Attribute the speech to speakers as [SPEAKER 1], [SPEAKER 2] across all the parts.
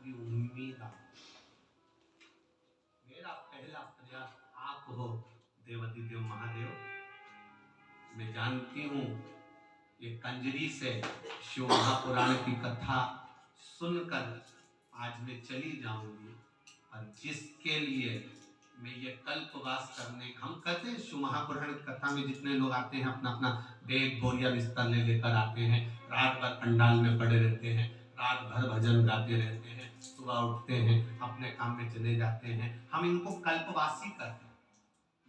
[SPEAKER 1] आखिरी उम्मीद आप, मेरा पहला प्रयास आप हो देवाधिदेव महादेव। मैं जानती हूँ ये कंजरी से शिव महापुराण की कथा सुनकर आज मैं चली जाऊंगी, और जिसके लिए मैं ये कल्पवास करने, हम कहते हैं शिव महापुराण की कथा में जितने लोग आते हैं अपना अपना बैग बोरिया बिस्तर ले लेकर आते हैं, रात भर पंडाल में पड़े रहते हैं, रात भर भजन गाते रहते हैं, सुबह उठते हैं अपने काम में चले जाते हैं। हम इनको कल्पवासी करते हैं।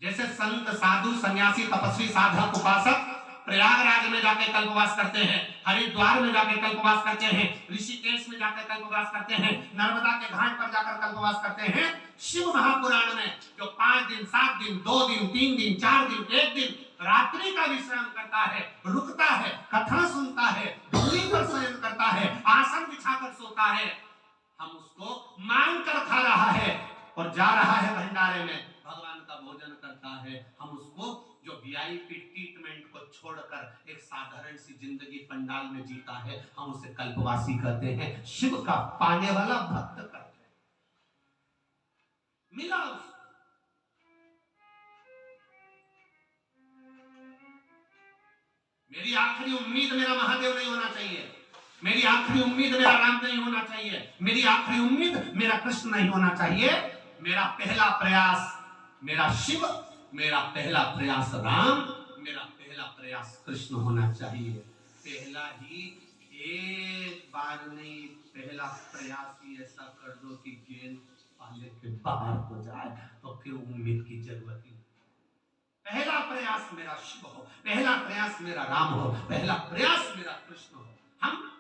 [SPEAKER 1] जैसे संत साधु सन्यासी तपस्वी साधक उपासक प्रयागराज में जाके कल्पवास करते हैं, हरिद्वार में जाके कल्पवास करते हैं, ऋषिकेश में जाकर कल्पवास करते हैं, नर्मदा के घाट पर जाकर कल्पवास करते हैं। शिव महापुराण में जो 5 दिन 7 दिन 2 दिन 3 दिन 4 दिन 1 दिन रात्रि का विश्राम करता है, रुकता है, कथा सुनता है, धूली पर शयन करता है, आसन बिछाकर सोता है, हम उसको मांग कर खा रहा है और जा रहा है भंडारे में भगवान का भोजन करता है। हम उसको जो वीआईपी ट्रीटमेंट को छोड़कर एक साधारण सी जिंदगी पंडाल में जीता है, हम उसे कल्पवासी कहते हैं, शिव का पाने वाला भक्त कहते हैं। मिला उसको। मेरी आखिरी उम्मीद मेरा महादेव नहीं होना चाहिए, मेरी आखिरी उम्मीद मेरा राम नहीं होना चाहिए, मेरी आखिरी उम्मीद मेरा कृष्ण नहीं होना चाहिए। मेरा पहला प्रयास मेरा शिव, मेरा पहला प्रयास राम, मेरा पहला प्रयास कृष्ण होना चाहिए। पहला ही, एक बार नहीं, पहला प्रयास ही ऐसा कर दो कि गेंद पाले के बाहर हो जाए, तो फिर उम्मीद की जरूरत ही नहीं। पहला प्रयास मेरा शिव हो, पहला प्रयास मेरा राम हो, पहला प्रयास मेरा कृष्ण हो। हम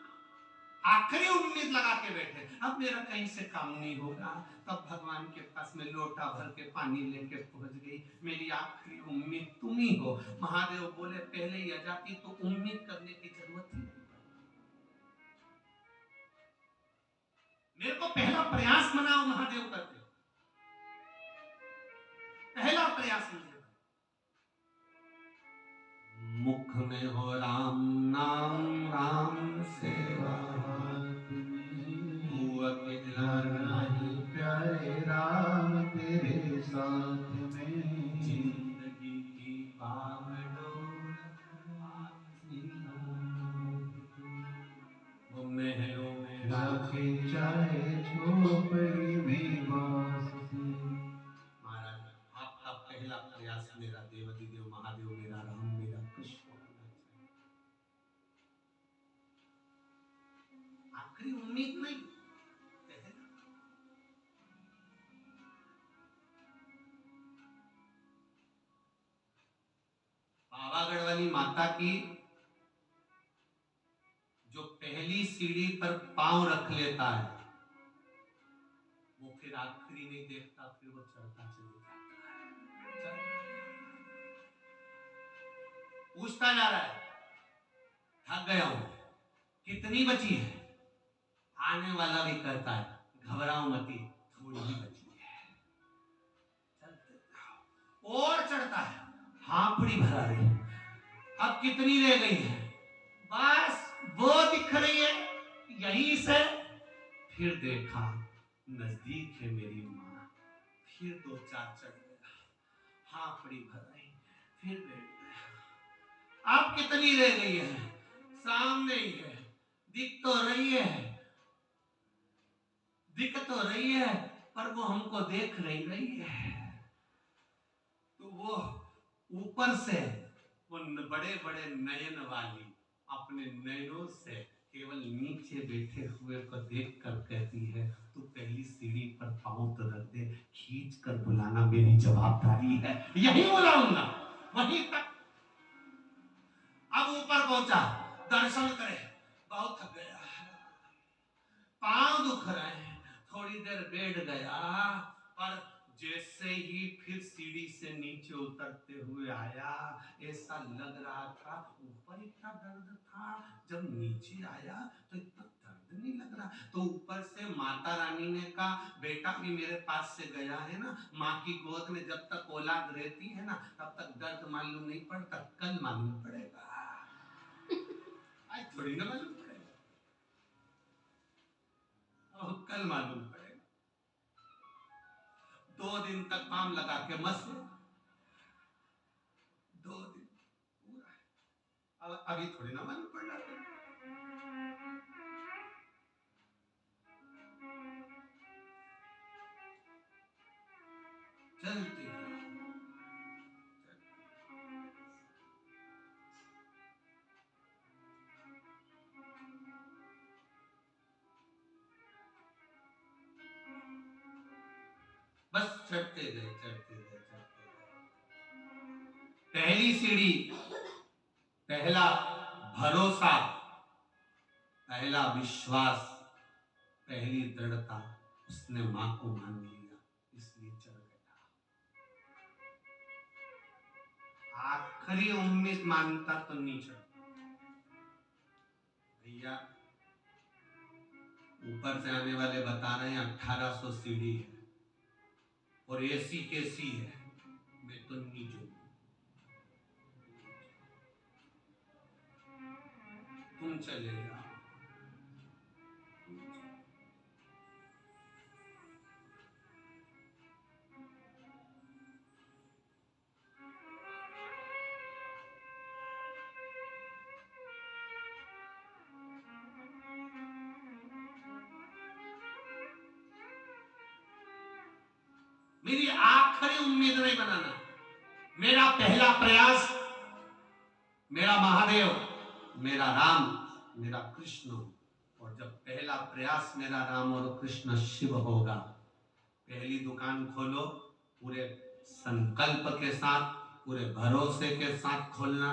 [SPEAKER 1] आखिरी उम्मीद लगा के बैठे, अब मेरा कहीं से काम नहीं होगा, तब भगवान के पास में लोटा भर के पानी लेके पहुंच गई। मेरी आखिरी उम्मीद तुम ही हो। महादेव बोले पहले ही आ जाती तो उम्मीद करने की जरूरत ही नहीं। मेरे को पहला प्रयास मनाओ, महादेव करते पहला प्रयास मुझे। मुख में हो राम नाम, राम सेवा नहीं प्यारे राम तेरे साथ में, जिंदगी की बागडोर वो महलों में रखे चाहे झोपड़ी में बास। महाराज आपका पहला प्रयास मेरा देवाधिदेव महादेव, मेरा राम, मेरा कृष्ण होना चाहिए। आखिरी उम्मीद नहीं, पावागढ़ वाली माता की जो पहली सीढ़ी पर पांव रख लेता है, वो फिर आखिरी नहीं देखता, फिर वो चढ़ता चले जाता है। पूछता जा रहा है, थक गया हूं, कितनी बची है? आने वाला भी कहता है, घबराओ मती, थोड़ी ही बची है, चलते जाओ। और चढ़ता है, हांपड़ी भरा रही, अब कितनी रह गई है? बस वो दिख रही है, यहीं से। फिर देखा नजदीक है मेरी माँ, फिर 2-4 चढ़ गया, हांपड़ी भराई, फिर बैठ गया। अब कितनी रह गई है? सामने ही है, दिख तो रही है, दिख तो रही है, पर वो हमको देख नहीं रही है। तो वो ऊपर से वो बड़े बड़े नयन वाली अपने नयनों से केवल नीचे बैठे हुए को देख कर कहती है, तू पहली सीढ़ी पर पांव तो रख दे, खींच कर बुलाना मेरी जवाबदारी है। यही बुलाऊंगा, वहीं तक। अब ऊपर पहुंचा, दर्शन करे, बहुत थक गया, पांव दुख रहे हैं, थोड़ी देर बैठ गया, पर जैसे ही फिर सीढ़ी से नीचे उतरते हुए आया, ऐसा लग रहा था ऊपर इतना दर्द था, जब नीचे आया तो इतना दर्द नहीं लग रहा। तो ऊपर से माता रानी ने कहा, बेटा भी मेरे पास से गया है ना, माँ की गोद में जब तक औलाद रहती है ना, तब तक दर्द मालूम नहीं पड़ता, कल मालूम पड़ेगा, आज थोड़ी ना मालूम पड़ेगा। कल मालूम पड़ेगा। 2 दिन तक पाम लगा के मस्त 2 दिन पूरा है। अब अभी थोड़ी ना मालूम पड़ रहा है। चलते बस चढ़ते गए चढ़ते गए चढ़ते गए। पहली सीढ़ी, पहला भरोसा, पहला विश्वास, पहली दृढ़ता, उसने मां को मान लिया, इसलिए चढ़ गया। आखिरी उम्मीद मानता तो नहीं चढ़ता भैया। ऊपर से आने वाले बता रहे हैं 1800 सीढ़ी है और एसी कैसी है, मैं तो नहीं जो तुम चले जाओ। मेरी आखिरी उम्मीद नहीं बनाना। मेरा पहला प्रयास, मेरा महादेव, मेरा राम, मेरा कृष्ण। और जब पहला प्रयास मेरा राम और कृष्ण शिव होगा, पहली दुकान खोलो पूरे संकल्प के साथ, पूरे भरोसे के साथ खोलना।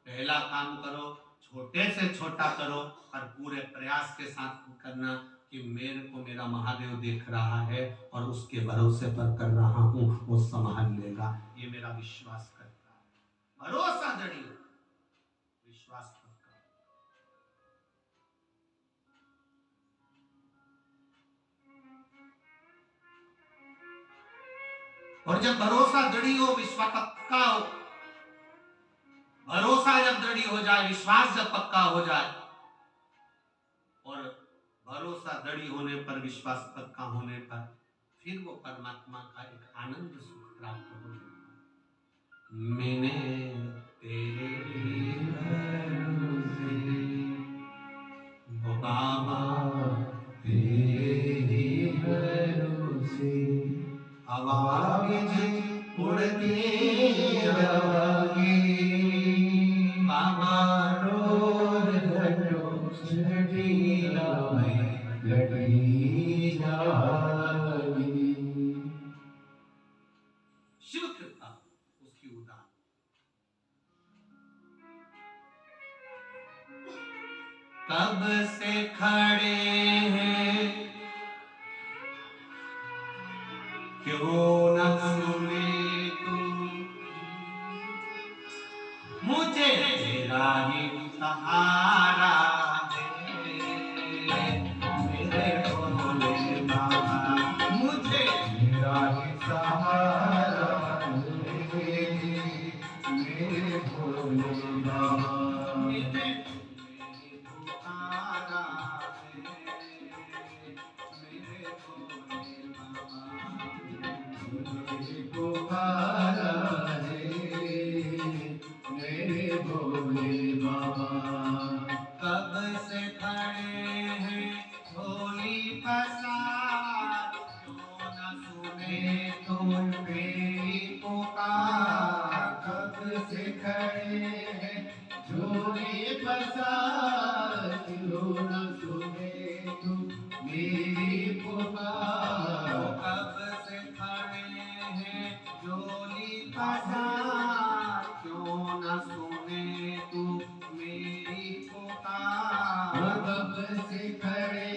[SPEAKER 1] पहला काम करो, छोटे से छोटा करो, और पूरे प्रयास के साथ करना कि मेरे को मेरा महादेव देख रहा है और उसके भरोसे पर कर रहा हूं, वो संभाल लेगा। ये मेरा विश्वास करता है। भरोसा जड़ी, विश्वास पक्का। और जब भरोसा दृढ़ हो, विश्वास पक्का हो, भरोसा जब दृढ़ हो जाए, विश्वास जब पक्का हो जाए, और भरोसा दृढ़ होने पर, विश्वास पक्का होने पर, फिर वो परमात्मा का एक आनंद सुख प्राप्त हो जाता। मैंने तेरे भरोसे, ओ बाबा तेरे भरोसे, आवाज़ उड़ती रवागी, बाबा रोज घटो छठीला में घटी जागी। शिव कृपा उसकी उदार। कब से खड़े हैं, क्यों न सुने तुम, मुझे तेरा ही सहारा है, मेरे भोले बाबा, मुझे तेरा ही सहारा है, मेरे भोले बाबा, मुझे पुकारा है, मेरे भोले बाबा, मुझे पुकारा है, मेरे भोले बाबा। कब से खड़े हैं भोली पसार, क्यों न सुने तुम मेरी पुकार। कब से खड़े हैं झोली पसार, क्यों न सुने तुम मेरी पुकार। कब से खड़े हैं झोली पसार, क्यों न सुने तू मेरी पुकार। कब से खड़े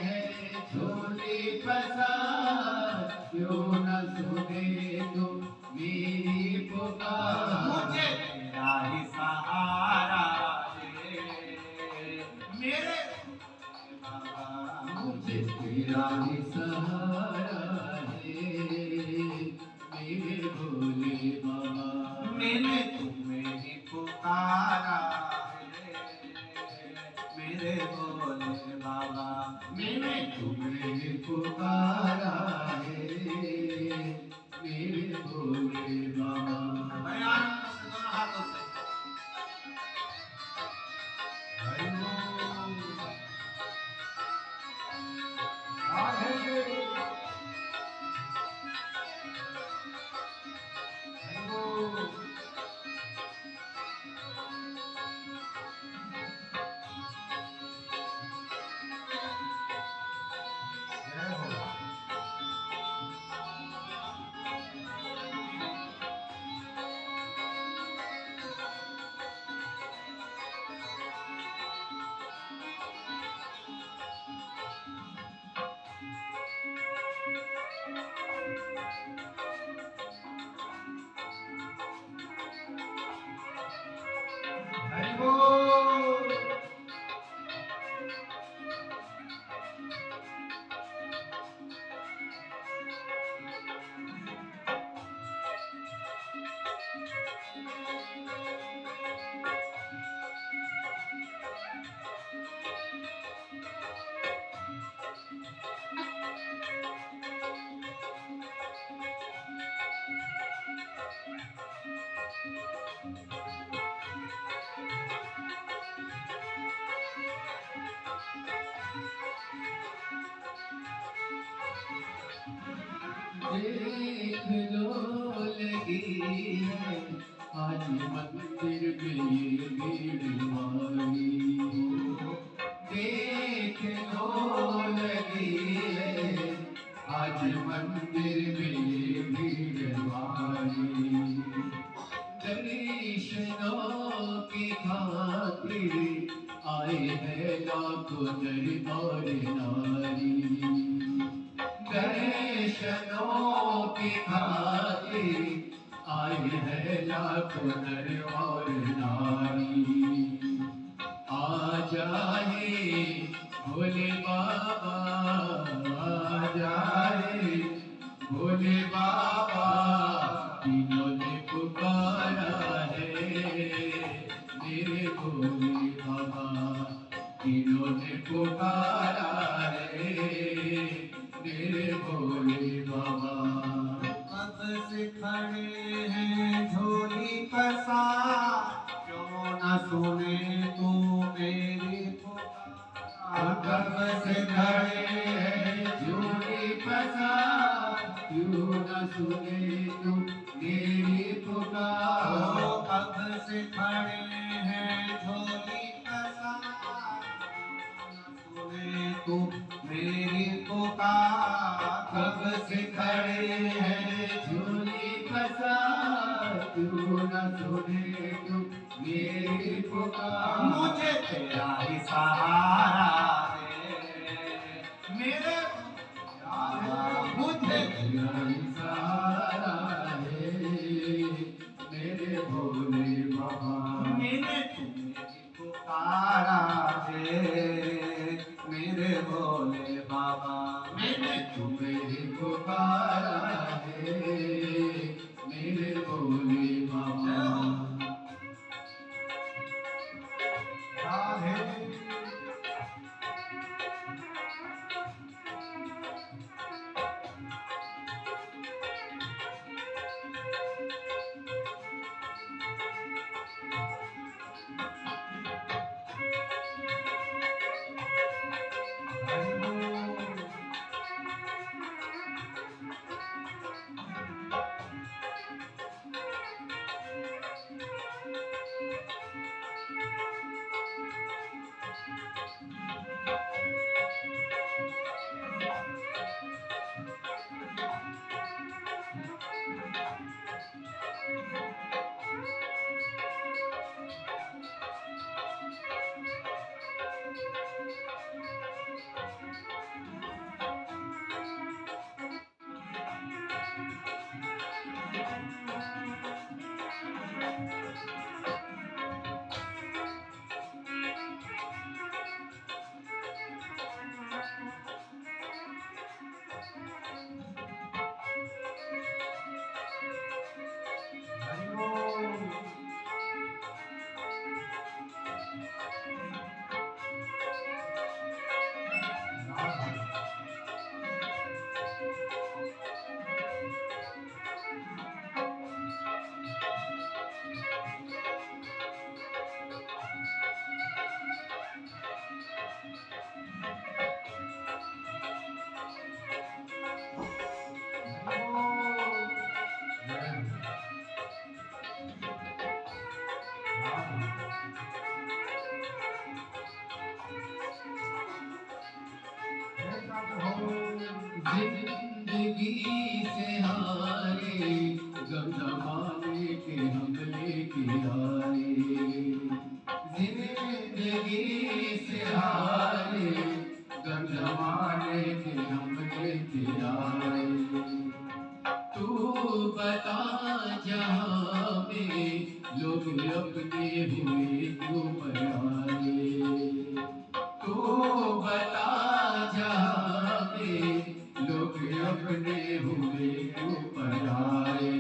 [SPEAKER 1] हैं झोली पसार, क्यों न सुने तू मेरी पुकार। मुझे तेरा ही सहारा है, मेरे बाबा, मुझे तेरा ही सहारा है, मेरे भोले बाबा, मैंने तुम्हें ही पुकारा है, मेरे भोले बाबा, मैंने तुम्हें ही
[SPEAKER 2] देख लो लगी है आज मंदिर में ये भीड़ भारी। देख लो लगी है आज मंदिर में ये भीड़ भारी। दर्शनों की खातिर आए हैं लाखों नर और नारी। दर्शनों की खातिर आए हैं लाखों नर और नारी। आ जाए भोले बाबा, आ जाए भोले बाबा, तीनों ने पुकारा है मेरे भोले बाबा, तीनों ने पुकारा है मेरे भोले बाबा।
[SPEAKER 1] कब से खड़े हैं झोली पसार, क्यों न सुने तू मेरी पुकार।
[SPEAKER 2] कब से खड़े हैं झोली पसार, क्यों न सुने तू मेरी पुकार।
[SPEAKER 1] कब से खड़े हैं झोली पसार, सुने तू मेरी पुकार।
[SPEAKER 2] कब से खड़े हैं झोली पसार, क्यों न सुने तू मेरी पुकार।
[SPEAKER 1] मुझे तेरा ही सहारा है मेरे मुझे
[SPEAKER 2] तेरा ही सहारा है मेरे भोले बाबा।
[SPEAKER 1] मैंने तुम्हें पुकारा है मेरे भोले बाबा।
[SPEAKER 2] मैंने तुम्हें पुकारा है मेरे भोले बाबा।
[SPEAKER 1] राधे
[SPEAKER 2] जिंदगी से हारे गम जमाने के हमले किनारे। जिंदगी से हारे गम जमाने के हमले किनारे। तू बता जहाँ में लोग अपने हुए क्यों पराए। तू बता जहाँ में लोग अपने हुए क्यों पराए।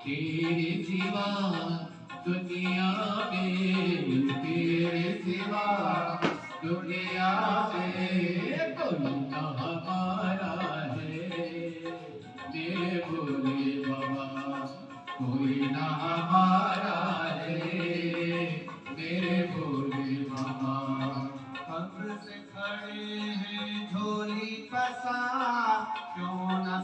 [SPEAKER 2] तेरे सिवा दुनिया में, तेरे सिवा दुनिया में कोई ना हमारा है मेरे भोले बाबा। कोई ना हमारा है मेरे भोले बाबा।
[SPEAKER 1] कब से खड़े हैं झोली पसार, क्यों न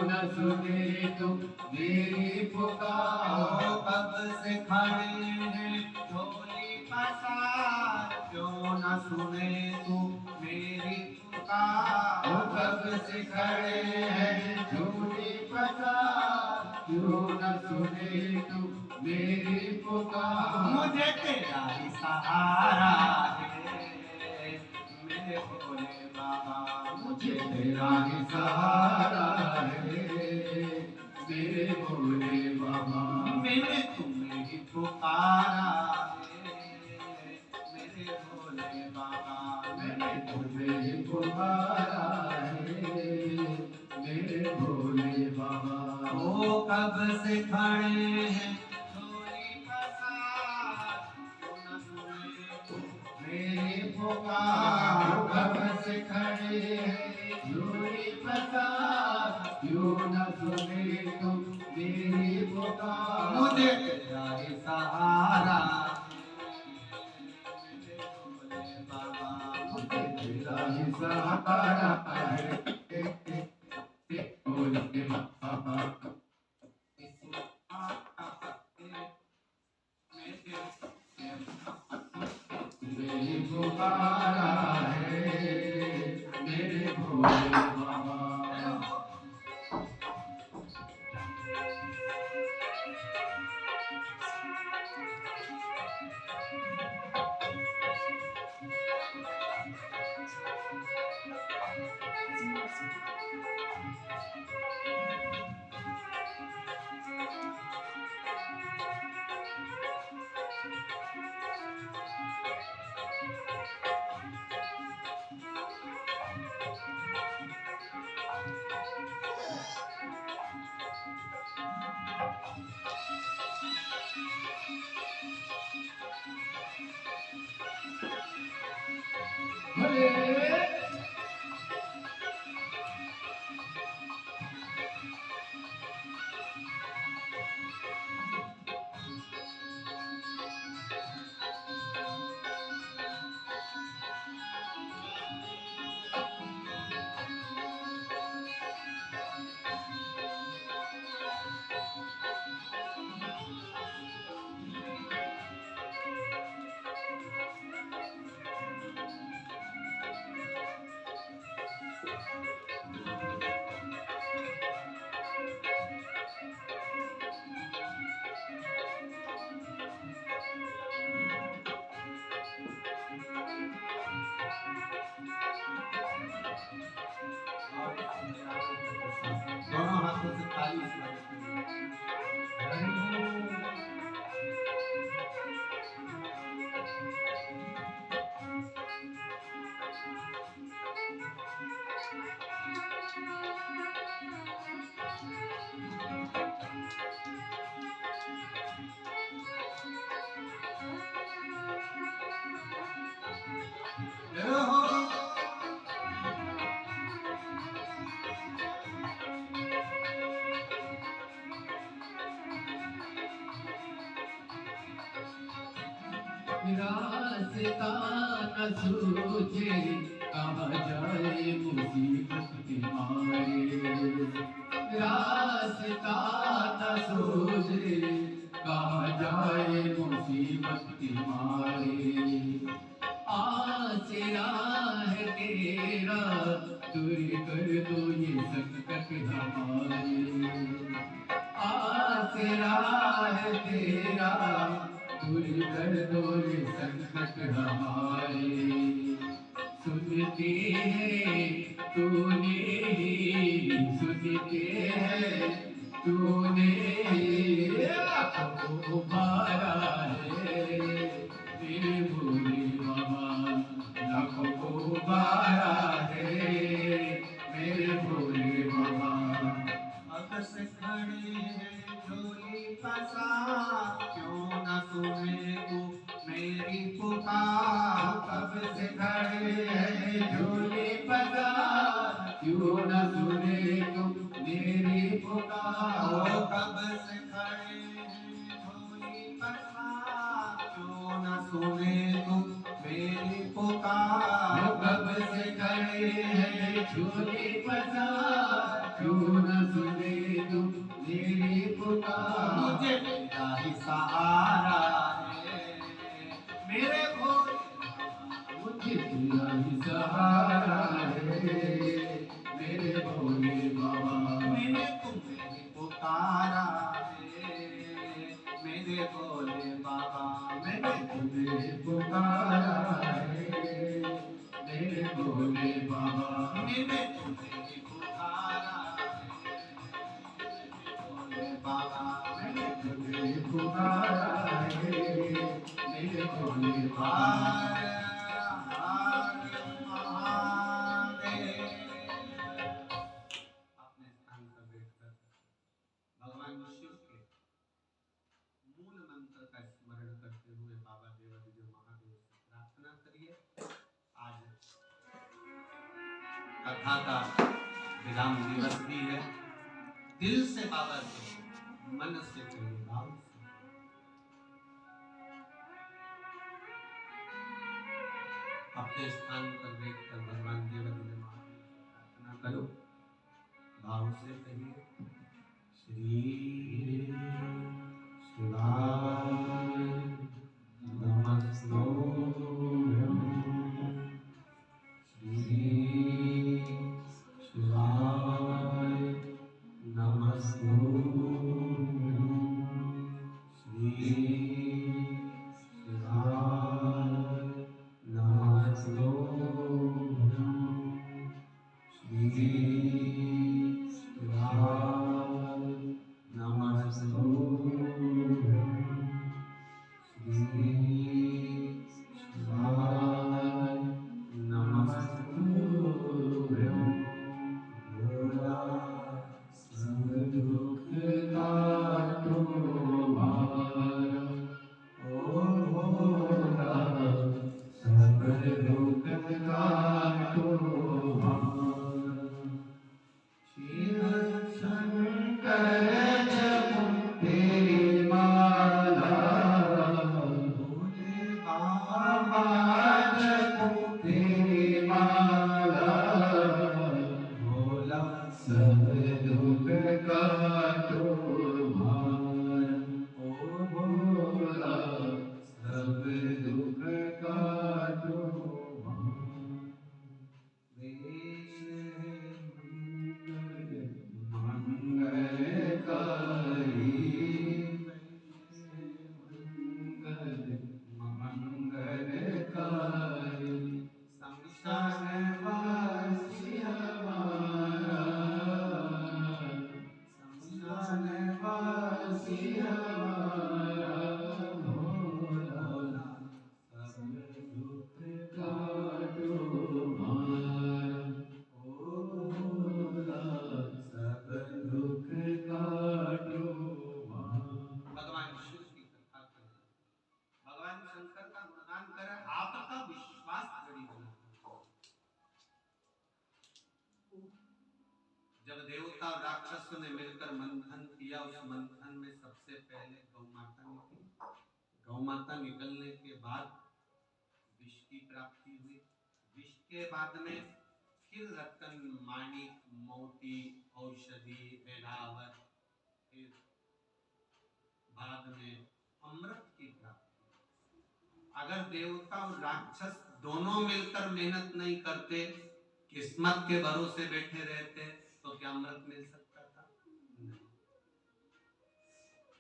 [SPEAKER 2] न सुने तुम मेरी पुकार।
[SPEAKER 1] कब से खड़े हैं झोली पसार, क्यों न सुने तू मेरी पुकार।
[SPEAKER 2] कब से खड़े हैं झोली पसार, क्यों न सुने तुम मेरी पुकार।
[SPEAKER 1] मुझे तेरा ही सहारा है मेरे भोले बाबा,
[SPEAKER 2] मुझे तेरा ही सहारा है मेरे भोले बाबा।
[SPEAKER 1] मैंने तुम्हें ही पुकारा है मेरे भोले बाबा।
[SPEAKER 2] मैंने तुम्हें ही पुकारा है मेरे भोले बाबा।
[SPEAKER 1] ओ कब से खड़े हैं झोली पसार, क्यों न सुने तू
[SPEAKER 2] मेरी पुकार। कब से खड़े हैं झोली पसार, क्यों न सुने तुम मेरी पुकार।
[SPEAKER 1] मुझे तेरा ही सहारा है मेरे भोले बाबा।
[SPEAKER 2] मुझे तेरा ही सहारा है भोले बाबा। मेरी पुकारा है मेरे भोले बाबा।
[SPEAKER 1] दोनों हाथों से ताली बजाते
[SPEAKER 2] रास्ता न सूझे कहाँ जाए मुसीबत के मारे। रास्ता न सूझे कहाँ जाए मुसीबत के मारे। आसरा है तेरा दूर कर दो ये संकट हमारे। आसरा है तेरा दूर कर दो ये संकट हमारे। सुनते हैं तूने ही सुनते हैं तूने लाखों को मारा है मेरे भोले बाबा। लाखों को मारा है मेरे भोले बाबा।
[SPEAKER 1] अब से खड़े हैं झोली पसार, क्यों न सुने तू मेरी पुकार।
[SPEAKER 2] कब से खड़े हैं झोली पसार, क्यों न सुने तुम मेरी पुकार।
[SPEAKER 1] कब से खड़े हैं झोली पसार, क्यों न सुने तू मेरी पुकार।
[SPEAKER 2] कब से खड़े हैं झोली पसार, क्यों न सुने पुकारा
[SPEAKER 1] मुझे तेरा ही सहारा है मेरे भोले
[SPEAKER 2] मुझे तेरा ही सहारा है मेरे भोले बाबा
[SPEAKER 1] मैंने तुम्हें ही पुकारा है मेरे भोले बाबा मैंने
[SPEAKER 2] तुझे पुकारा है मेरे भोले बाबा
[SPEAKER 1] मैंने तुम्हें ही पुकारा है भोले बाबा मैंने
[SPEAKER 2] तुझे पुकारा है मेरे भोले बाबा
[SPEAKER 1] अपने स्थान पर बैठकर भगवान शिव के मूल मंत्र का स्मरण करते हुए बाबा देवादिदेव महादेव से प्रार्थना करिए। आज कथा का विराम दिवस भी है। दिल से बाबा से मन से कहिए भाव से अपने स्थान पर बैठकर भगवान देवादिदेव महादेव से प्रार्थना करो। भाव से कहिए श्री शिवाय नमस्तुभ्यं श्री शिवाय नमस्तुभ्यं श्री शिवाय नमस्तुभ्यं श्री भगवान शिव की कथा करें, भगवान शंकर का गुणगान करें, आपका विश्वास दृढ़ बना। जब देवता और राक्षसों ने मिलकर मंथन किया, उस मंथन में सबसे पहले गौ माता निकली। गौ माता निकलने के बाद विष की प्राप्ति हुई। विष के बाद में फिर रतन, माणिक, मोती, औषधि, ऐरावत, फिर बाद में अमृत की प्राप्ति। अगर देवता और राक्षस दोनों मिलकर मेहनत नहीं करते, किस्मत के भरोसे बैठे रहते, तो क्या अमृत मिल सकता था? नहीं।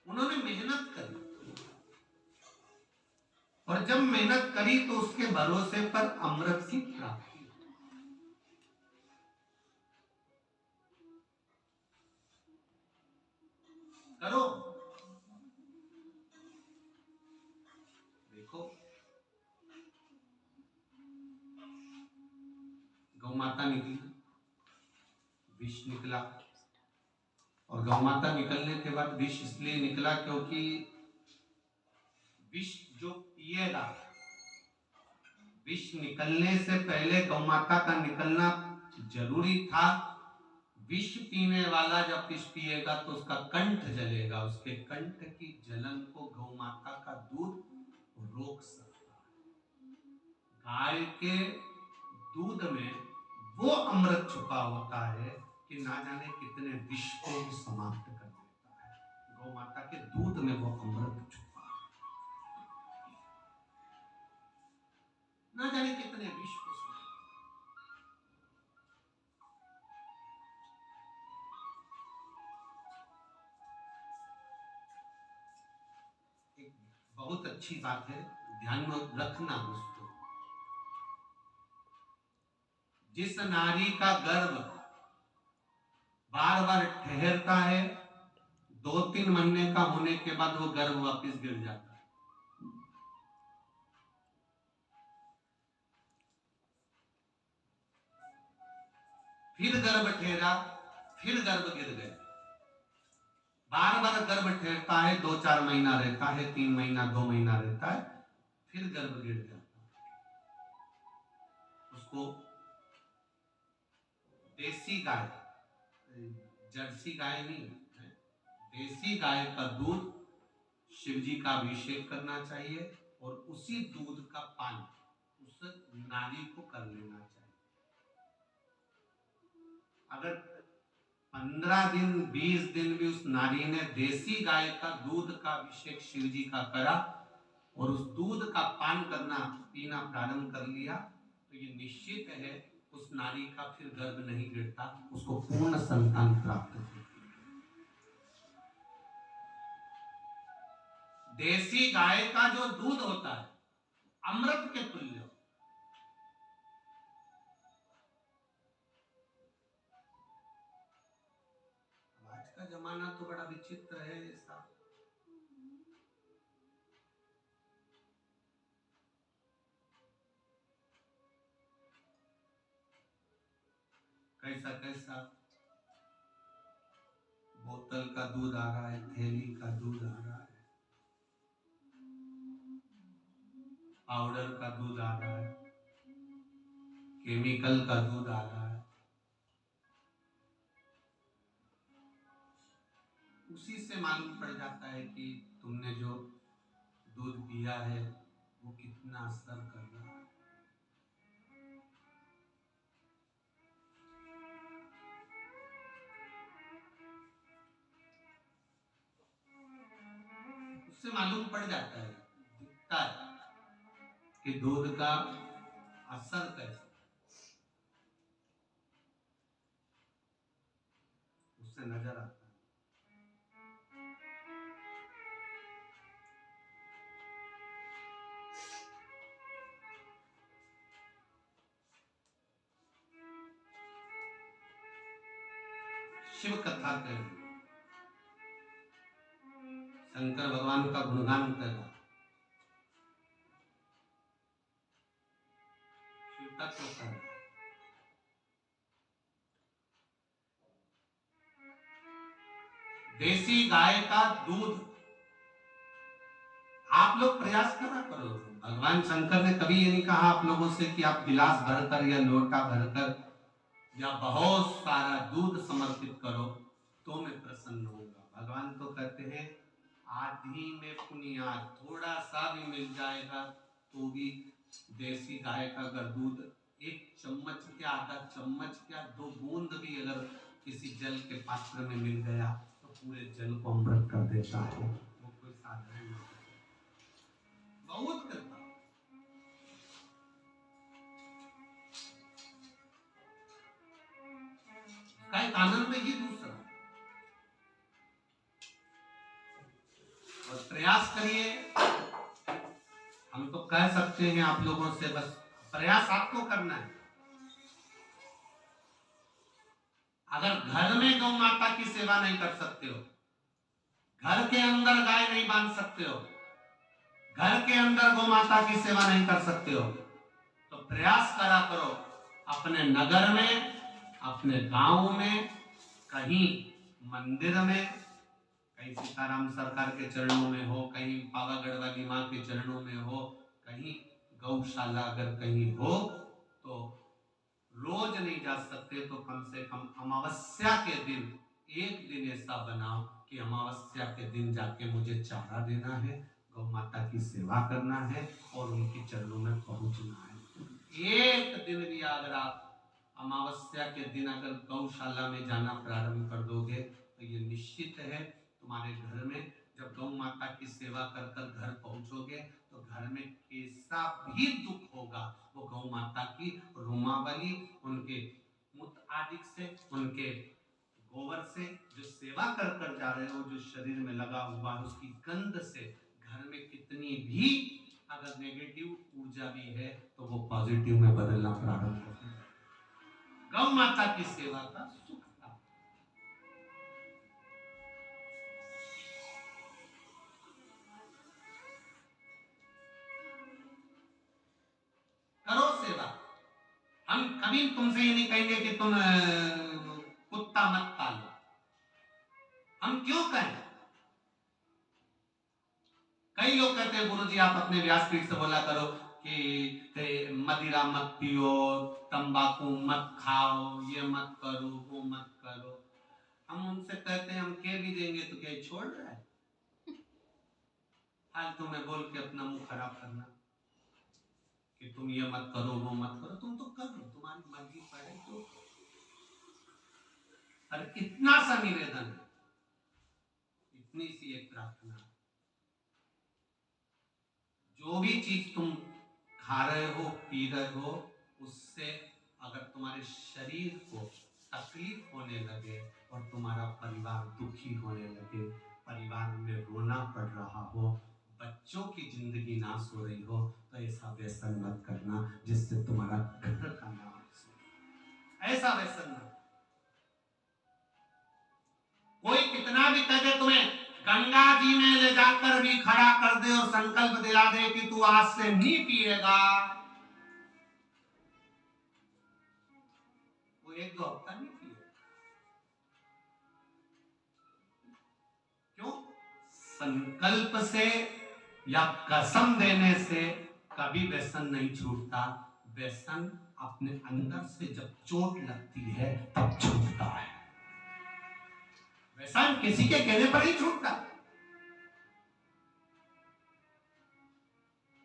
[SPEAKER 1] उन्होंने मेहनत करी, और जब मेहनत करी तो उसके भरोसे पर अमृत की प्राप्ति। करो, देखो गौ माता निकली, विष निकला, और गौ माता निकलने के बाद विष इसलिए निकला क्योंकि विष जो पिएगा, विष निकलने से पहले गौ माता का निकलना जरूरी था। विष पीने वाला जब विष पिएगा तो उसका कंठ जलेगा, उसके कंठ की जलन को गौ माता का दूध रोक सकता है। गाय के दूध में वो अमृत छुपा होता है कि ना जाने कितने विष को भी समाप्त कर देता है। गौ माता के दूध में वो अमृत छुपा है। ना जाने कितने विश्व को समझ। एक बहुत अच्छी बात है, ध्यान में रखना दोस्तों, जिस नारी का गर्भ बार बार ठहरता है, 2-3 महीने का होने के बाद वो गर्भ वापस गिर जाता है। फिर गर्भ ठहरा, फिर गर्भ गिर गया। बार बार गर्भ ठहरता है, 2-4 महीना रहता है, 3 महीना 2 महीना रहता है, फिर गर्भ गिर जाता है। उसको देसी गाय, जर्सी गाय नहीं है, देसी गाय का दूध शिव जी का अभिषेक करना चाहिए और उसी दूध का पान उस नारी को कर लेना चाहिए। अगर 15 दिन 20 दिन भी उस नारी ने देसी गाय का दूध का अभिषेक शिव जी का करा और उस दूध का पान करना पीना प्रारंभ कर लिया, तो ये निश्चित है उस नारी का फिर गर्भ नहीं गिरता, उसको पूर्ण संतान प्राप्त होती है। देसी गाय का जो दूध होता है अमृत के तुल्य। आज का जमाना तो बड़ा विचित्र है ऐसा। कैसा कैसा बोतल का दूध आ रहा है, थैली का दूध आ रहा है, पाउडर का दूध आ रहा है, केमिकल का दूध आ रहा है। उसी से मालूम पड़ जाता है कि तुमने जो दूध पिया है वो कितना असर कर रहा है। उससे मालूम पड़ जाता है, दिखता है कि दूध का असर कैसा, उससे नजर आता है। शिव कथा कर, शंकर भगवान का गुणगान करना, शिव तत्व करना। देसी गाय का दूध आप लोग प्रयास करा करो। भगवान शंकर ने कभी ये नहीं कहा आप लोगों से कि आप गिलास भरकर या लोटा भरकर या बहुत सारा दूध समर्पित करो तो मैं प्रसन्न होऊंगा। भगवान तो कहते हैं आधी में पुनिया, थोड़ा सा भी मिल जाएगा तो भी देसी गाय का अगर दूध 1 चम्मच क्या, आधा चम्मच क्या, 2 बूंद भी अगर किसी जल के पात्र में मिल गया तो पूरे जल को अमृत कर देता है। वो कोई साधारण नहीं, बहुत करता। का एक आनंद ही दूसरा। और प्रयास करिए, हम तो कह सकते हैं आप लोगों से, बस प्रयास आपको करना है। अगर घर में गौ माता की सेवा नहीं कर सकते हो, घर के अंदर गाय नहीं बांध सकते हो, घर के अंदर गौ माता की सेवा नहीं कर सकते हो, तो प्रयास करा करो अपने नगर में, अपने गांव में, कहीं मंदिर में, कहीं सीताराम सरकार के चरणों में हो, कहीं पावागढ़ वाली माँ के चरणों में हो, कहीं गौशाला अगर कहीं हो, तो रोज नहीं जा सकते तो कम से कम अमावस्या के दिन एक दिन ऐसा बनाओ कि अमावस्या के दिन जाके मुझे चारा देना है, गौ माता की सेवा करना है और उनके चरणों में पहुंचना है। एक दिन भी अगर आप अमावस्या के दिन अगर गौशाला में जाना प्रारंभ कर दोगे तो ये निश्चित है तुम्हारे घर में जब गौ माता की सेवा कर कर घर पहुंचोगे तो घर में कैसा भी दुख होगा वो गौ माता की रोमावली, उनके मूत्र आदि से, उनके गोबर से जो सेवा कर कर जा रहे हो, जो शरीर में लगा हुआ है उसकी गंध से घर में कितनी भी अगर नेगेटिव ऊर्जा भी है तो वो पॉजिटिव में बदलना प्रारंभ करती है। गौ माता की सेवा का सुख था। करो सेवा। हम कभी तुमसे ये नहीं कहेंगे कि तुम कुत्ता मत पालो। हम क्यों कहें? कई लोग कहते हैं गुरुजी आप अपने व्यासपीठ से बोला करो कि मदिरा मत पियो, तंबाकू मत खाओ, ये मत करो, वो मत करो। हम उनसे कहते हैं हम कह भी देंगे तो क्या छोड़ रहा है? फालतू में बोल के अपना मुंह खराब करना कि तुम ये मत करो, वो मत करो। तुम तो करो, तुम्हारी मर्जी पड़े तो। अरे इतना सा निवेदन, इतनी सी एक प्रार्थना, जो भी चीज तुम खा रहे हो, पी रहे हो, उससे अगर तुम्हारे शरीर को तकलीफ होने लगे और तुम्हारा परिवार दुखी होने लगे, परिवार में रोना पड़ रहा हो, बच्चों की जिंदगी नाश हो रही हो, तो ऐसा व्यसन मत करना जिससे तुम्हारा घर का नाश हो। ऐसा व्यसन मत। कोई कितना भी कह दे तुम्हें गंगा जी में ले जाकर भी खड़ा कर दे और संकल्प दिला दे कि तू आज से नहीं पिएगा, वो एक दो हफ्ता नहीं पिएगा। क्यों? संकल्प से या कसम देने से कभी व्यसन नहीं छूटता। व्यसन अपने अंदर से जब चोट लगती है तब छूटता है। व्यसन किसी के कहने पर ही छूटता।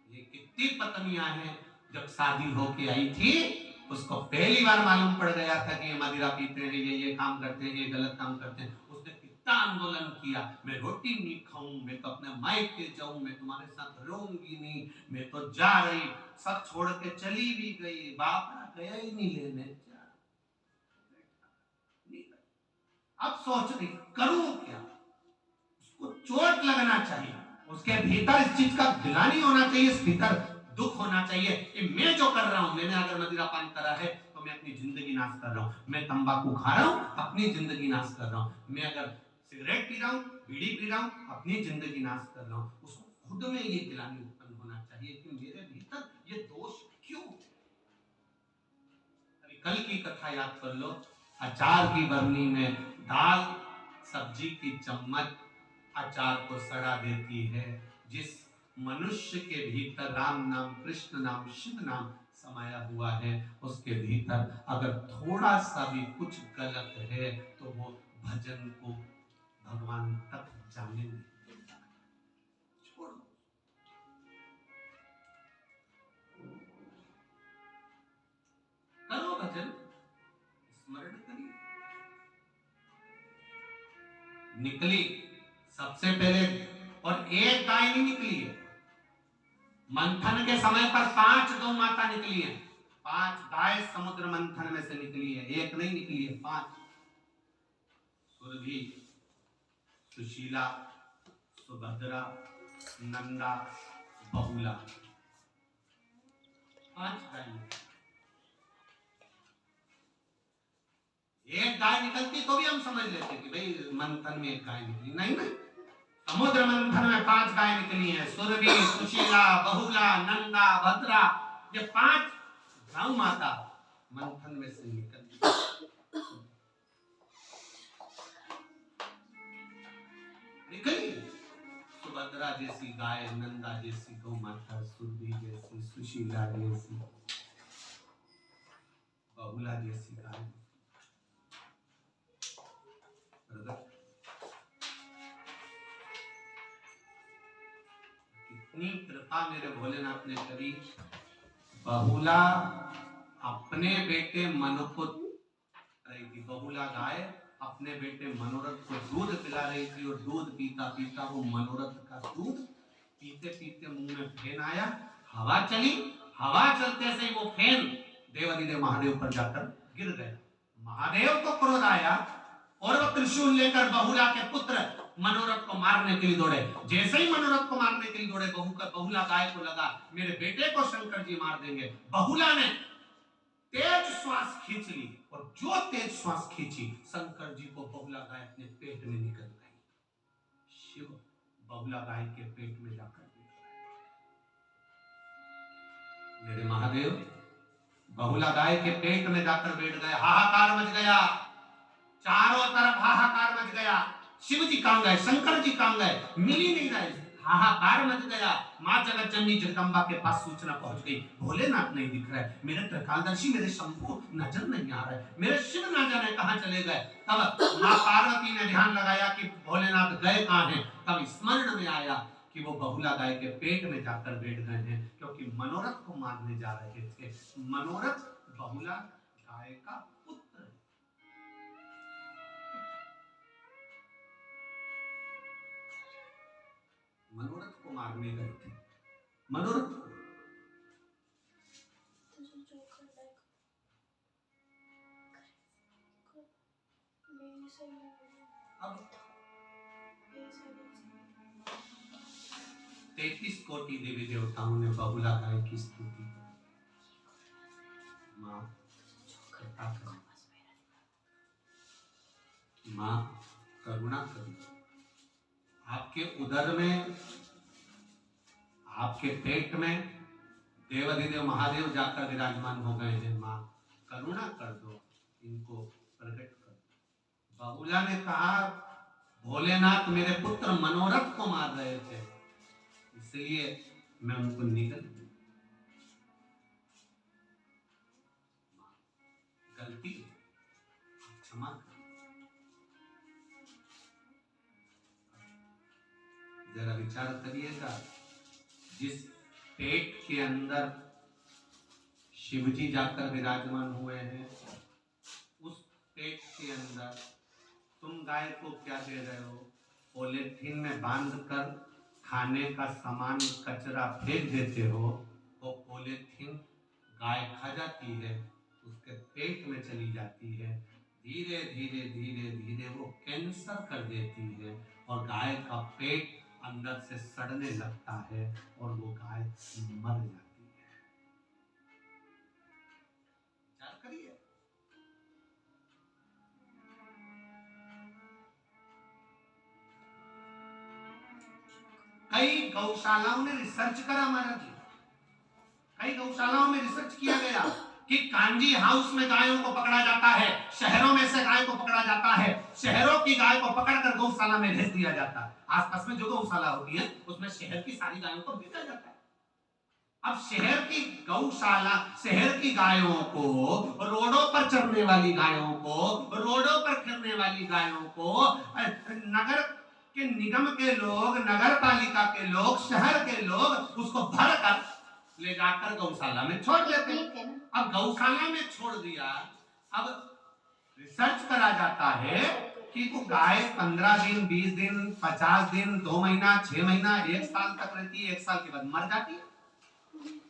[SPEAKER 1] ये कितनी पत्नियां हैं जब शादी होके आई थी उसको पहली बार मालूम पड़ गया था कि ये मदिरा पीते हैं, ये काम करते हैं, ये गलत काम करते हैं। उसने कितना आंदोलन किया, मैं रोटी नहीं खाऊं, मैं तो अपने मायके जाऊं, मैं तुम्हारे साथ रहूंगी नहीं, मैं तो जा रही, सब छोड़ के चली भी गई, बाप गया ही नहीं लेने। अब सोच रही करूं क्या? उसको चोट लगना चाहिए, उसके भीतर इस चीज का गिलानी होना चाहिए, इस भीतर दुख होना चाहिए कि मैं जो कर रहा हूं, मैंने अगर मदिरा पान करा है तो मैं अपनी जिंदगी नाश कर रहा हूं, मैं तंबाकू खा रहा हूं अपनी जिंदगी नाश कर रहा हूं, मैं अगर सिगरेट पी रहा हूं, बीड़ी पी रहा हूं, अपनी जिंदगी नाश कर रहा हूं। उसको खुद में ये गिलानी उत्पन्न होना चाहिए कि मेरे भीतर ये दोष क्यों। अभी कल की कथा याद कर लो, अचार की बरनी में दाल सब्जी की चम्मच अचार को सड़ा देती है। जिस मनुष्य के भीतर राम नाम, कृष्ण नाम, शिव नाम समाया हुआ है, उसके भीतर अगर थोड़ा सा भी कुछ गलत है तो वो भजन को भगवान तक जाने नहीं देता। छोड़ो, करो भजन, स्मरण करिए। निकली सबसे पहले, और एक गाय नहीं निकली है, मंथन के समय पर 5 गौ माता निकली है। 5 गाय समुद्र मंथन में से निकली है, एक नहीं निकली है, 5। सुरभि, सुशीला, सुभद्रा, नंदा, बहुला, 5 गाय। एक गाय निकलती तो भी हम समझ लेते कि भाई मंथन में एक गाय निकली, नहीं नहीं, समुद्र मंथन में 5 गाय निकली हैं। सुरभि, सुशीला, बहुला, नंदा, भद्रा, ये 5 गौ माता मंथन में से निकली। निकली सुभद्रा जैसी गाय, नंदा जैसी गौ माता, सुरभि जैसी, सुशीला जैसी, बहुला जैसी गाय। कितनी कृपा मेरे भोलेनाथ ने करी। बहुला अपने बेटे मनु को रही थी, बहुला गाय अपने बेटे मनोरथ को दूध पिला रही थी और दूध पीता पीता वो मनोरथ का दूध पीते पीते मुंह में फेन आया, हवा चली, हवा चलते से वो फेन देवादिदेव महादेव पर जाकर गिर गया। महादेव को क्रोध आया और वो त्रिशूल लेकर बहुला के पुत्र मनोरथ को मारने के लिए दौड़े। जैसे ही मनोरथ को मारने के लिए दौड़े, बहुला गाय को लगा मेरे बेटे को शंकर जी मार देंगे। बहुला ने तेज श्वास खींच ली और जो तेज श्वास खींची, शंकर जी को बहुला गाय अपने पेट में निकल गई। शिव बहुला गाय के पेट में जाकर मेरे महादेव बहुला गाय के पेट में जाकर बैठ गए। हाहाकार मच गया, चारों तरफ हाहाकार मच गया। शिव जी कहां गए, शंकर जी कहां गए, मिल ही नहीं रहे। हाहाकार मच गया। मां जगत जननी जगदम्बा के पास सूचना पहुंच गई, भोलेनाथ नहीं दिख रहा है, मेरे त्रिकालदर्शी मेरे शंभु नजर नहीं आ रहा है, मेरे शिव ना जाने कहां चले गए। तब मां पार्वती ने ध्यान लगाया कि भोलेनाथ गए कहां हैं। तब स्मरण में आया कि वो बहुला गाय के पेट में जाकर बैठ गए हैं, क्योंकि मनोरथ को मारने जा रहे थे। मनोरथ बहुला गाय का पुत्र है। मनोरथ को मारने गए थे। मनोरथ अब 33 कोटि देवी देवताओं ने बहुला गाय की स्तुति की। मां कृपा करो, मां करुणा करो। आपके उदर में, आपके पेट में देवादिदेव महादेव जाकर विराजमान हो गए हैं। मां करुणा कर दो, इनको प्रकट कर दो। बहुला ने कहा भोलेनाथ मेरे पुत्र मनोरथ को मार रहे थे, इसलिए मैं उनको निगल दूं। गलती क्षमा कर। जरा विचार करिएगा, जिस पेट के अंदर शिवजी जाकर विराजमान हुए हैं, उस पेट के अंदर तुम गाय को क्या दे रहे हो? पॉलीथीन में बांधकर खाने का सामान कचरा फेंक देते हो। वो पॉलीथीन गाय खा जाती है, उसके पेट में चली जाती है, धीरे धीरे धीरे धीरे वो कैंसर कर देती है और गाय का पेट अंदर से सड़ने लगता है और वो गाय मर जाती है। विचार करिए। कई गौशालाओं ने रिसर्च करा महाराज जी, कई गौशालाओं में रिसर्च किया गया कि कांजी हाउस में गायों को पकड़ा जाता है, शहरों में से गाय को पकड़ा जाता है, शहरों की गाय को पकड़कर गौशाला में भेज दिया जाता है। आसपास में जो गौशाला होती है उसमें शहर की सारी गायों को भेजा जाता है। अब शहर की गौशाला, शहर की गायों को, रोडों पर चरने वाली गायों को, रोडों पर फिरने वाली गायों को नगर के निगम के लोग, नगर पालिका के लोग, शहर के लोग उसको भर कर ले जाकर गौशाला में छोड़ लेते हैं। अब गौशाला में छोड़ दिया, अब रिसर्च करा जाता है कि वो गाय 15 दिन, 20 दिन, 50 दिन, 2 महीना, 6 महीना, 1 साल तक रहती है, 1 साल के बाद मर जाती है।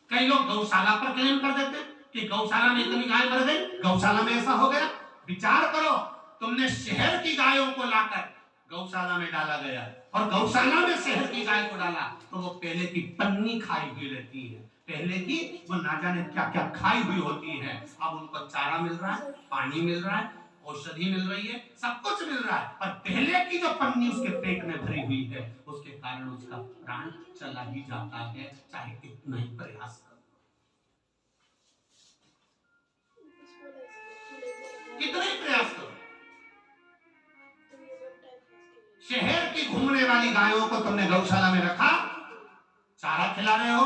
[SPEAKER 1] कई लोग गौशाला पर क्लेम कर देते हैं कि गौशाला में इतनी गाय मर गई, गौशाला में ऐसा हो गया। विचार करो, तुमने शहर की गायों को लाकर गौशाला में डाला गया और गौशाला में शहर की गाय को डाला तो वो पहले की पन्नी खाई हुई रहती है, पहले की वो ना जाने क्या क्या खाई हुई होती है। अब उनको चारा मिल रहा है, पानी मिल रहा है, औषधि मिल रही है, सब कुछ मिल रहा है, पर पहले की जो पन्नी उसके पेट में भरी हुई है उसके कारण उसका प्राण चला ही जाता है, चाहे कितना ही प्रयास करो, कितना ही प्रयास करो। शहर की घूमने वाली गायों को तुमने गौशाला में रखा, चारा खिला रहे हो,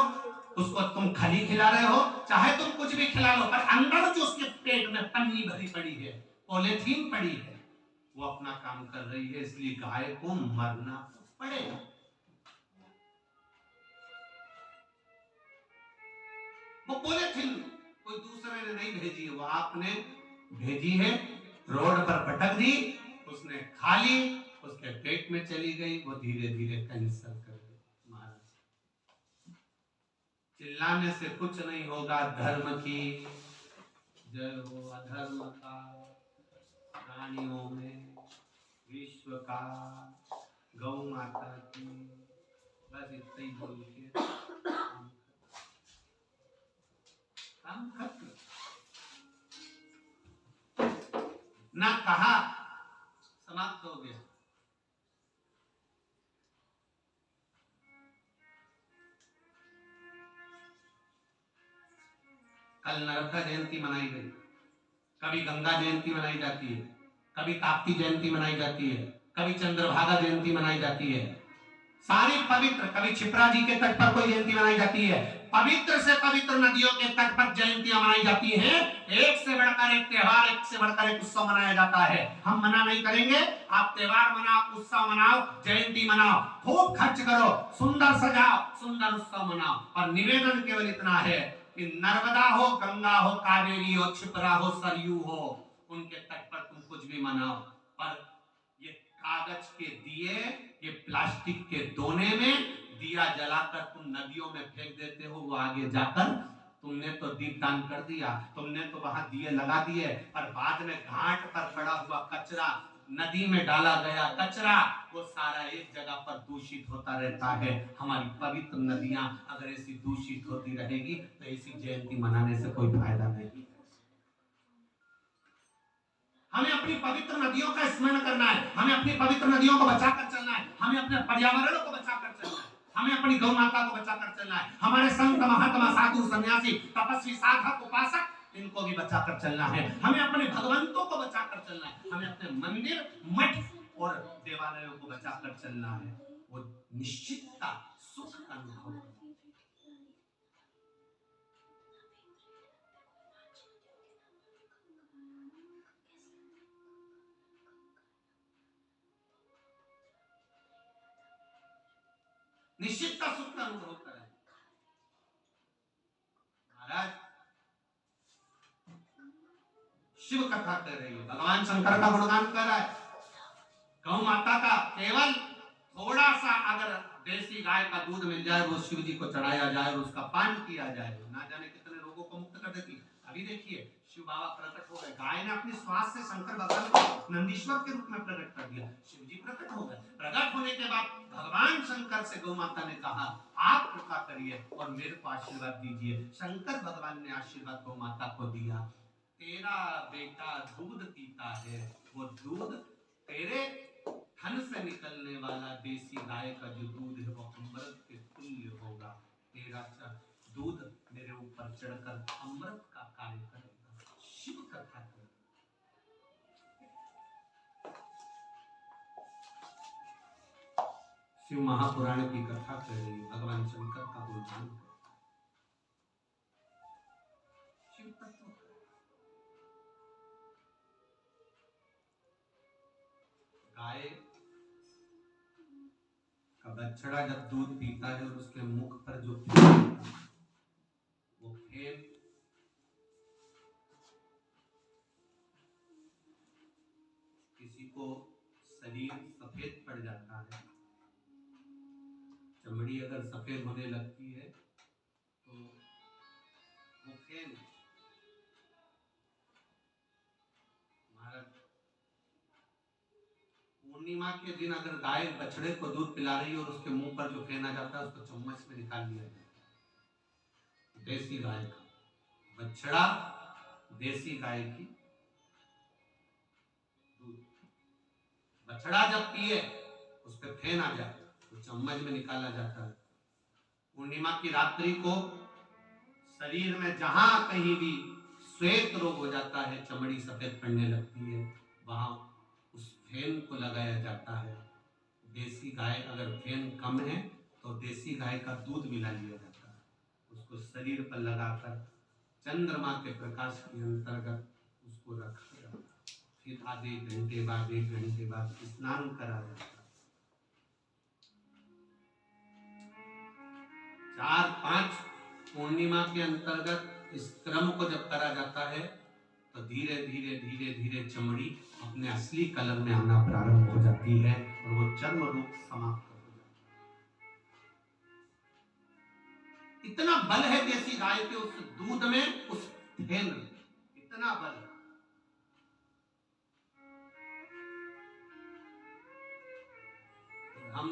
[SPEAKER 1] उसको तुम खली खिला रहे हो, चाहे तुम कुछ भी खिला लो, पर अंदर जो उसके पेट में पन्नी भरी पड़ी है, पॉलीथीन पड़ी है, वो अपना काम कर रही है, इसलिए गाय को मरना पड़ेगा। वो पॉलीथीन कोई दूसरे ने नहीं भेजी है, वो आपने भेजी है, रोड पर पटक दी, उसने खा ली, उसके पेट में चली गई, वो धीरे धीरे कैंसर कर गई। महाराज चिल्लाने से कुछ नहीं होगा। धर्म की जय हो, अधर्म का प्राणियों में, विश्व का, गौ माता की, बस इतना ही बोल के काम खत्म। ना कहा, समाप्त हो गया। कल नर्मदा जयंती मनाई गई, कभी गंगा जयंती मनाई जाती है, कभी ताप्ती जयंती मनाई जाती है, कभी चंद्रभागा जयंती मनाई जाती है। सारी पवित्र, कभी क्षिप्रा जी के तट पर कोई जयंती मनाई जाती है। पवित्र से पवित्र नदियों के तट पर जयंतियां मनाई जाती हैं। एक से बढ़कर एक त्योहार, एक से बढ़कर एक उत्सव मनाया जाता है। हम मना नहीं करेंगे, आप त्योहार मनाओ, उत्सव मनाओ, जयंती मनाओ, खूब खर्च करो, सुंदर सजाओ, सुंदर उत्सव मनाओ। और निवेदन केवल इतना है कि नर्मदा हो, गंगा हो, कावेरी हो, क्षिप्रा हो, सरयू हो, उनके तट पर तुम कुछ भी मनाओ, पर ये कागज के दिए, ये प्लास्टिक के दोने में दिया जलाकर तुम नदियों में फेंक देते हो, वो आगे जाकर तुमने तो दीपदान कर दिया, तुमने तो वहां दिए लगा दिए, पर बाद में घाट पर पड़ा हुआ कचरा, नदी में डाला गया कचरा, वो सारा एक जगह पर दूषित होता रहता है। हमारी पवित्र नदियां अगर ऐसी दूषित होती रहेगी तो ऐसी जयंती मनाने से कोई फायदा नहीं। हमें अपनी पवित्र नदियों का स्मरण करना है, हमें अपनी पवित्र नदियों को बचाकर चलना है, हमें अपने पर्यावरण को बचाकर चलना है, हमें अपनी गौ माता को बचाकर चलना है, हमारे संत महात्मा साधु सन्यासी तपस्वी साधक उपासक इनको भी बचाकर चलना है, हमें अपने भगवंतों को बचाकर चलना है, हमें अपने मंदिर मठ और देवालयों को बचाकर चलना है। वो निश्चितता सुख का अनुभव। निश्चितता सुख का अनुभव करें। महाराज शिव कथा कर रही है, भगवान शंकर का गुणगान कर रहा है, गौ माता का केवल थोड़ा सा अगर देसी गाय का दूध मिल जाए, वो शिव जी को चढ़ाया जाए और उसका पान किया जाए, ना जाने कितने रोगों को मुक्त कर देती। अभी देखिए शिव बाबा प्रकट हो गए, गाय ने अपनी श्वास से शंकर भगवान को नंदीश्वर के रूप में प्रकट कर दिया, शिव जी प्रकट हो गए। प्रकट होने के बाद भगवान शंकर से गौ माता ने कहा आप कृपा करिए और मेरे को आशीर्वाद दीजिए। शंकर भगवान ने आशीर्वाद गौ माता को दिया, तेरा बेटा दूध पीता है, वो दूध तेरे थन से निकलने वाला देसी गाय का जो दूध है वो अमृत के तुल्य होगा। तेरा दूध मेरे ऊपर चढ़कर अमृत का कार्य करेगा। शिव कथा कर शिव महापुराण की कथा कर रही है, भगवान शंकर का गुणगान कर। शिव तत्व गाय का बछड़ा जब दूध पीता है और उसके मुख पर जो फेन, वो फेन किसी को शरीर सफेद पड़ जाता है, चमड़ी अगर सफेद होने लगती है तो वो फेन पूर्णिमा के दिन अगर गाय बछड़े को दूध पिला रही है और उसके मुंह पर जो फेन आ जाता है उसको चम्मच में निकाल लिया जाता है। देसी गाय का बछड़ा, देसी गाय की दूध, बछड़ा जब पिए उस पर फेन आ जाए तो चम्मच में निकाला जाता है। पूर्णिमा की रात्रि को शरीर में जहां कहीं भी श्वेत रोग हो जाता है, चमड़ी सफेद पड़ने लगती है, वहां उस फेन को लगाया जाता है। देसी गाय अगर फेन कम है तो देसी गाय का दूध मिला लिया जाता है, उसको शरीर पर लगाकर चंद्रमा के प्रकाश के अंतर्गत उसको रखा जाता है। फिर आधे घंटे बाद, 1 घंटे बाद स्नान करा जाता है। 4-5 पूर्णिमा के अंतर्गत इस क्रम को जब करा जाता है तो धीरे धीरे धीरे धीरे चमड़ी अपने अपने असली कलर में आना प्रारंभ हो जाती है और वो चर्म रोग समाप्त हो जाता है। इतना बल है देसी गाय के उस दूध में, उस फेन में, इतना बल। हम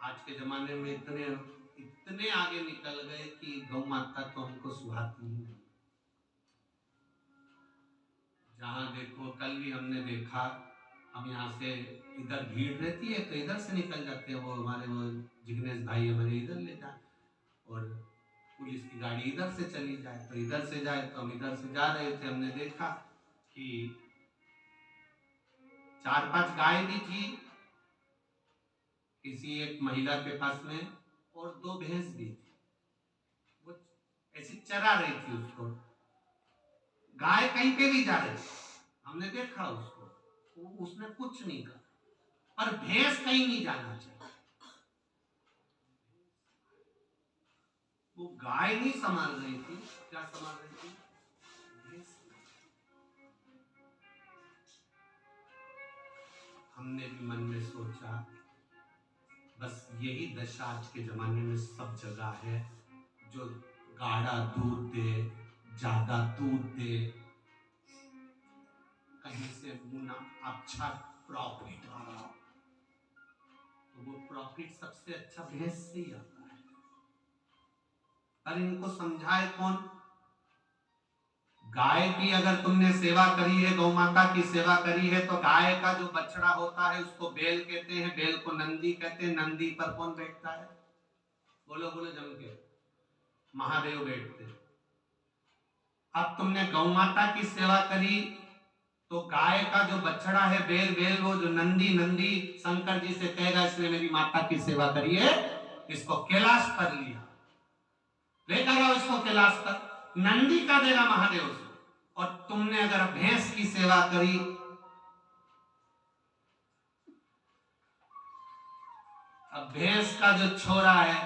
[SPEAKER 1] आज के जमाने में इतने आगे निकल गए कि गौ माता तो हमको सुहाती ही नहीं। जहां देखो, कल भी हमने देखा, हम यहाँ से इधर भीड़ रहती है तो इधर से निकल जाते हैं, वो हमारे वो जिग्नेश भाई हमारे इधर ले जाए, और पुलिस की गाड़ी इधर से चली जाए तो इधर से जाए, तो हम इधर से जा रहे थे, हमने देखा कि 4-5 गाय भी थी किसी एक महिला के पास में, और 2 भैंस भी थी, वो ऐसी चरा रही थी उसको। गाय कहीं पे भी जा रही थी, हमने देखा उसको, उसने कुछ नहीं कहा, पर भैंस कहीं नहीं जाना चाहिए। वो गाय नहीं संभाल रही थी, क्या संभाल रही थी? भैंस। हमने भी मन में सोचा, बस यही दशा आज के जमाने में सब जगह है, जो गाढ़ा दूध दे, ज्यादा दूध दे, कहीं से मुना अच्छा प्रॉफिट आ रहा, तो वो प्रॉफिट सबसे अच्छा भैंस से ही आता है। और इनको समझाए कौन? गाय की अगर तुमने सेवा करी है, गौ माता की सेवा करी है, तो गाय का जो बछड़ा होता है उसको बेल कहते हैं, बेल को नंदी कहते हैं। नंदी पर कौन बैठता है? बोलो बोलो जम के, महादेव बैठते हैं। अब तुमने गौ माता की सेवा करी तो गाय का जो बछड़ा है, बेल बेल, वो जो नंदी, नंदी शंकर जी से कहेगा इसने मेरी माता की सेवा करी है, इसको कैलाश पर लिया, लेकर आओ इसको कैलाश पर। नंदी का देगा महादेव से। और तुमने अगर भैंस की सेवा करी, अब भैंस का जो छोरा है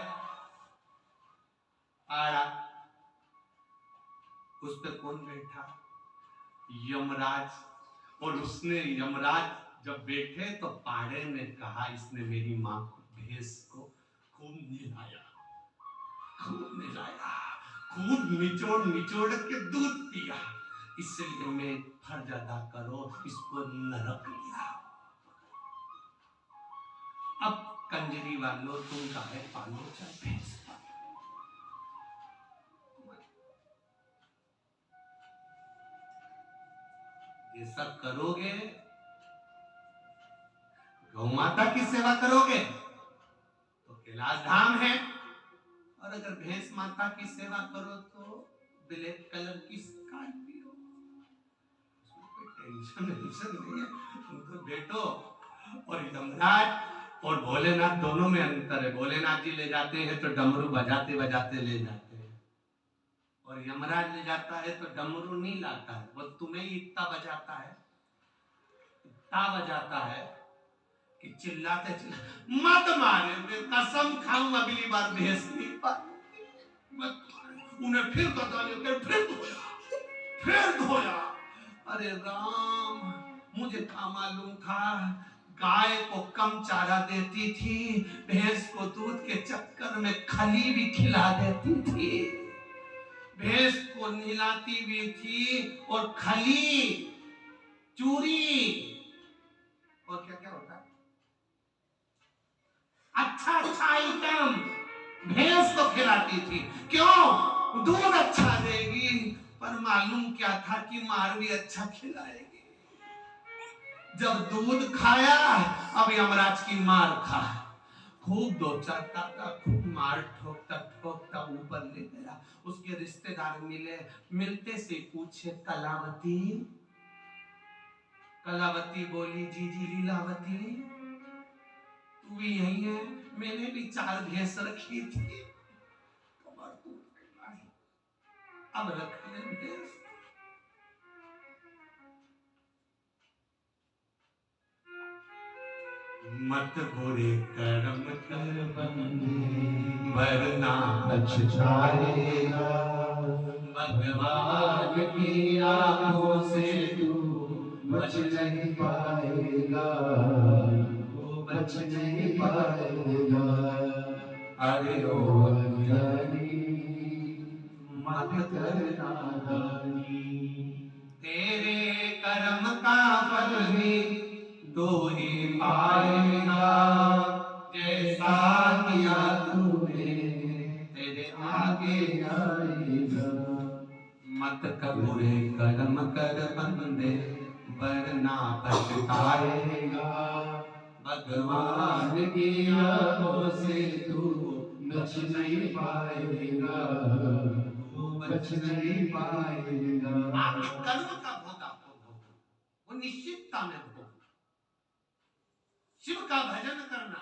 [SPEAKER 1] आड़ा, उस पर कौन बैठा? यमराज। और उसने, यमराज जब बैठे तो पाड़े ने कहा इसने मेरी मां को, भैंस को खूब नहलाया, खूब नहलाया, खूब निचोड़ निचोड़ के दूध पिया, इसलिए मैं फर्ज अदा करो, इसको नरक लिया। अब कंजरी वालों, तुम गाय पालो चाहे भैंस पालो, ऐसा करोगे, गौ माता की सेवा करोगे तो कैलाश धाम है, और अगर भैंस माता की सेवा करो तो ब्लैक कलर की स्कॉर्पियो, उसमें कोई टेंशन नहीं है। तुम तो बैठो, और यमराज और भोलेनाथ दोनों में अंतर है। भोलेनाथ जी ले जाते हैं तो डमरू बजाते बजाते ले जाते हैं, और यमराज ले जाता है तो डमरू नहीं लाता है, वो तुम्हें ही इतना बजाता है, इतना बजाता है कि चिल्लाते चिल्लाते, मत मारे, मैं कसम खाऊं अगली बार भैंस नहीं पालूंगी, उन्हें फिर बता लिया, फिर धोया। अरे राम, मुझे क्या मालूम था, गाय को कम चारा देती थी, भैंस को दूध के चक्कर में खली भी खिला देती थी, भैंस को नहलाती भी थी, और खली, चूरी, और क्या क्या होता है, अच्छा अच्छा आइटम भैंस को खिलाती थी। क्यों? दूध अच्छा देगी, पर मालूम क्या था कि मार भी अच्छा खिलाएगी। जब दूध खाया, अब यमराज की मार खा, खूब दो चाटता था, खूब मार ठोकता ठोकता ऊपर ले गया। उसके रिश्तेदार मिले, मिलते से पूछे, कलावती? कलावती बोली, जी जी लीलावती, तू भी यही है? मैंने भी 4 भैंस रखी थी, अब रख ले भैंस। मत बुरे कर्म कर बंदे, वरना
[SPEAKER 2] पछताएगा।
[SPEAKER 1] भगवान की आंखों से
[SPEAKER 2] तू बच नहीं पाएगा, वो बच नहीं पाएगा।
[SPEAKER 1] अरे
[SPEAKER 2] ओ
[SPEAKER 1] ओ
[SPEAKER 2] अज्ञानी मत कर नादानी,
[SPEAKER 1] तेरे कर्म का फल भी तू ही पाएगा, जैसा किया तूने तेरे आगे
[SPEAKER 2] आएगा।
[SPEAKER 1] मत कर बुरे कर्म कर बंदे वरना पछताएगा। भगवान
[SPEAKER 2] की आंखों से तू बच नहीं पाएगा, तू बच नहीं पाएगा।
[SPEAKER 1] आपके कर्म का भोग आपको भोगना, वो निश्चितता में भोगना। शिव का भजन करना,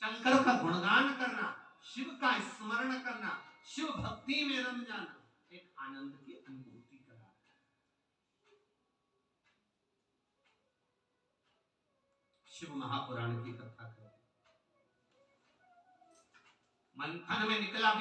[SPEAKER 1] शंकर का गुणगान करना, शिव का स्मरण करना, शिव भक्ति में रम जाना, एक आनंद की अनुभूति करा। शिव महापुराण की कथा करते, मंथन में निकला भी